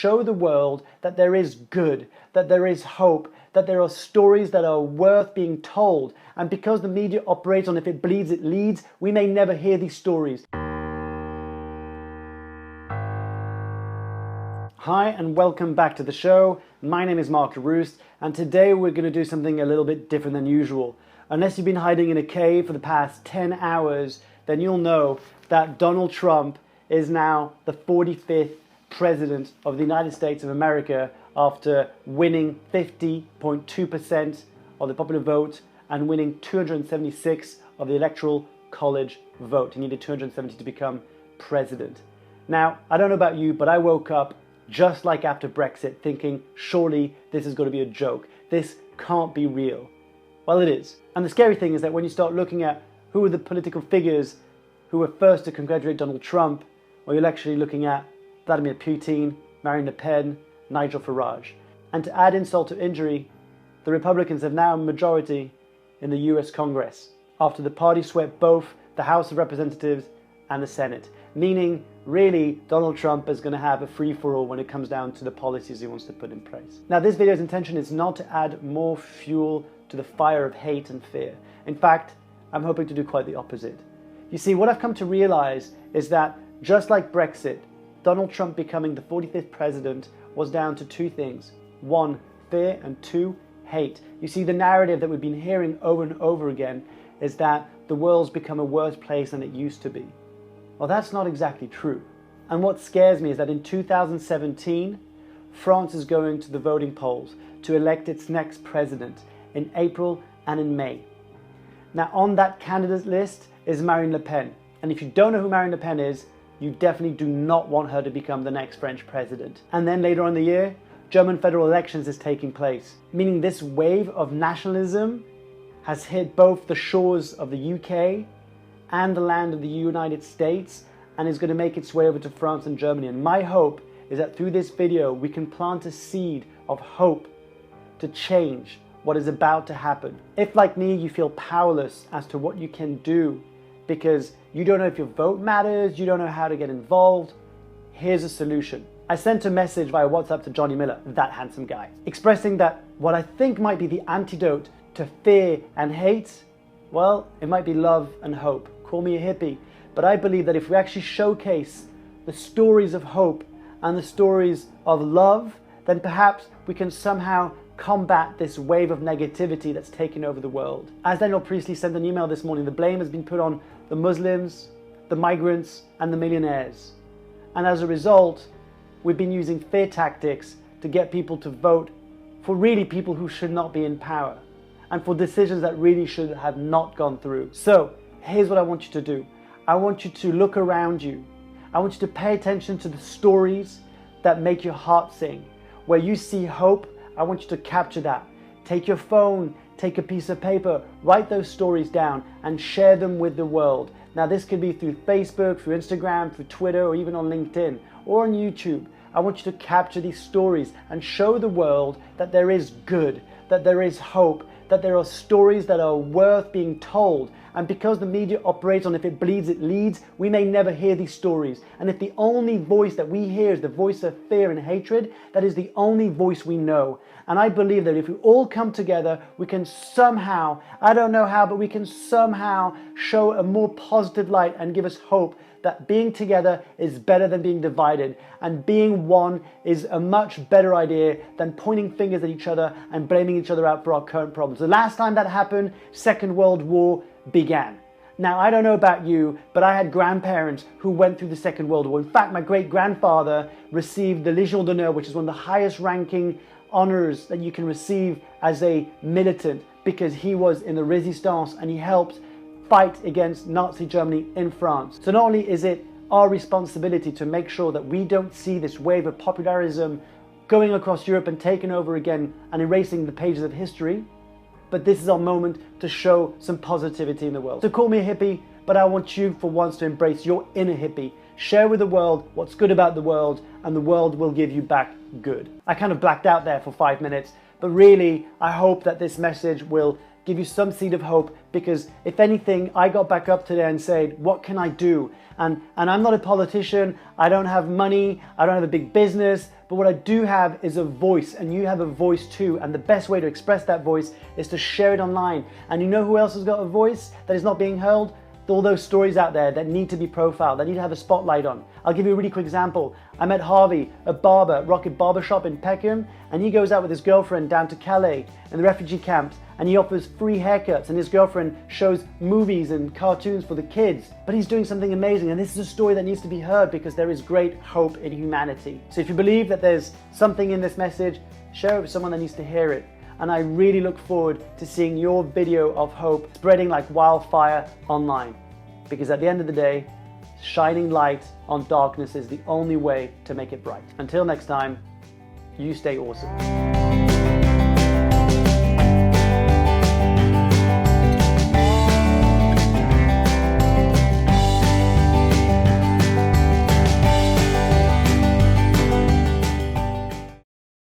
show the world that there is good, that there is hope, that there are stories that are worth being told. And because the media operates on if it bleeds, it leads, we may never hear these stories. Hi and welcome back to the show. My name is Mark Leruste, and today we're going to do something a little bit different than usual. Unless you've been hiding in a cave for the past 10 hours, then you'll know that Donald Trump is now the 45th President of the United States of America after winning 50.2% of the popular vote and winning 276 of the Electoral College vote. He needed 270 to become president. Now, I don't know about you, but I woke up just like after Brexit thinking, surely this is going to be a joke. This can't be real. Well, it is. And the scary thing is that when you start looking at who are the political figures who were first to congratulate Donald Trump, well, you're actually looking at Vladimir Putin, Marine Le Pen, Nigel Farage. And to add insult to injury, the Republicans have now a majority in the US Congress after the party swept both the House of Representatives and the Senate, meaning really Donald Trump is going to have a free-for-all when it comes down to the policies he wants to put in place. Now, this video's intention is not to add more fuel to the fire of hate and fear. In fact, I'm hoping to do quite the opposite. You see, what I've come to realize is that just like Brexit, Donald Trump becoming the 45th president was down to two things. One, fear, and two, hate. You see, the narrative that we've been hearing over and over again is that the world's become a worse place than it used to be. Well, that's not exactly true. And what scares me is that in 2017, France is going to the voting polls to elect its next president in April and in May. Now, on that candidate list is Marine Le Pen. And if you don't know who Marine Le Pen is, you definitely do not want her to become the next French president. And then later on in the year, German federal elections is taking place, meaning this wave of nationalism has hit both the shores of the UK and the land of the United States and is going to make its way over to France and Germany. And my hope is that through this video, we can plant a seed of hope to change what is about to happen. If, like me, you feel powerless as to what you can do because you don't know if your vote matters, you don't know how to get involved, here's a solution. I sent a message via WhatsApp to Johnny Miller, that handsome guy, expressing that what I think might be the antidote to fear and hate, well, it might be love and hope. Call me a hippie, but I believe that if we actually showcase the stories of hope and the stories of love, then perhaps we can somehow combat this wave of negativity that's taken over the world. As Daniel Priestley sent an email this morning, the blame has been put on the Muslims, the migrants, and the millionaires. And as a result, we've been using fear tactics to get people to vote for really people who should not be in power and for decisions that really should have not gone through. So here's what I want you to do. I want you to look around you. I want you to pay attention to the stories that make your heart sing. Where you see hope, I want you to capture that. Take your phone, take a piece of paper, write those stories down and share them with the world. Now, this could be through Facebook, through Instagram, through Twitter, or even on LinkedIn or on YouTube. I want you to capture these stories and show the world that there is good, that there is hope, that there are stories that are worth being told. And because the media operates on if it bleeds, it leads, we may never hear these stories. And if the only voice that we hear is the voice of fear and hatred, that is the only voice we know. And I believe that if we all come together, we can somehow, I don't know how, but we can somehow show a more positive light and give us hope that being together is better than being divided, and being one is a much better idea than pointing fingers at each other and blaming each other out for our current problems. The last time that happened, Second World War began. Now, I don't know about you, but I had grandparents who went through the Second World War. In fact, my great-grandfather received the Légion d'honneur, which is one of the highest ranking honors that you can receive as a militant, because he was in the resistance and he helped fight against Nazi Germany in France. So not only is it our responsibility to make sure that we don't see this wave of popularism going across Europe and taking over again and erasing the pages of history, but this is our moment to show some positivity in the world. So call me a hippie, but I want you for once to embrace your inner hippie. Share with the world what's good about the world, and the world will give you back good. I kind of blacked out there for 5 minutes, but really I hope that this message will give you some seed of hope, because if anything, I got back up today and said, what can I do? And I'm not a politician, I don't have money, I don't have a big business, but what I do have is a voice, and you have a voice too. And the best way to express that voice is to share it online. And you know who else has got a voice that is not being heard? All those stories out there that need to be profiled, that need to have a spotlight on. I'll give you a really quick example. I met Harvey, a barber at Rocket Barbershop in Peckham, and he goes out with his girlfriend down to Calais in the refugee camps, and he offers free haircuts, and his girlfriend shows movies and cartoons for the kids. But he's doing something amazing, and this is a story that needs to be heard because there is great hope in humanity. So if you believe that there's something in this message, share it with someone that needs to hear it. And I really look forward to seeing your video of hope spreading like wildfire online. Because at the end of the day, shining light on darkness is the only way to make it bright. Until next time, you stay awesome.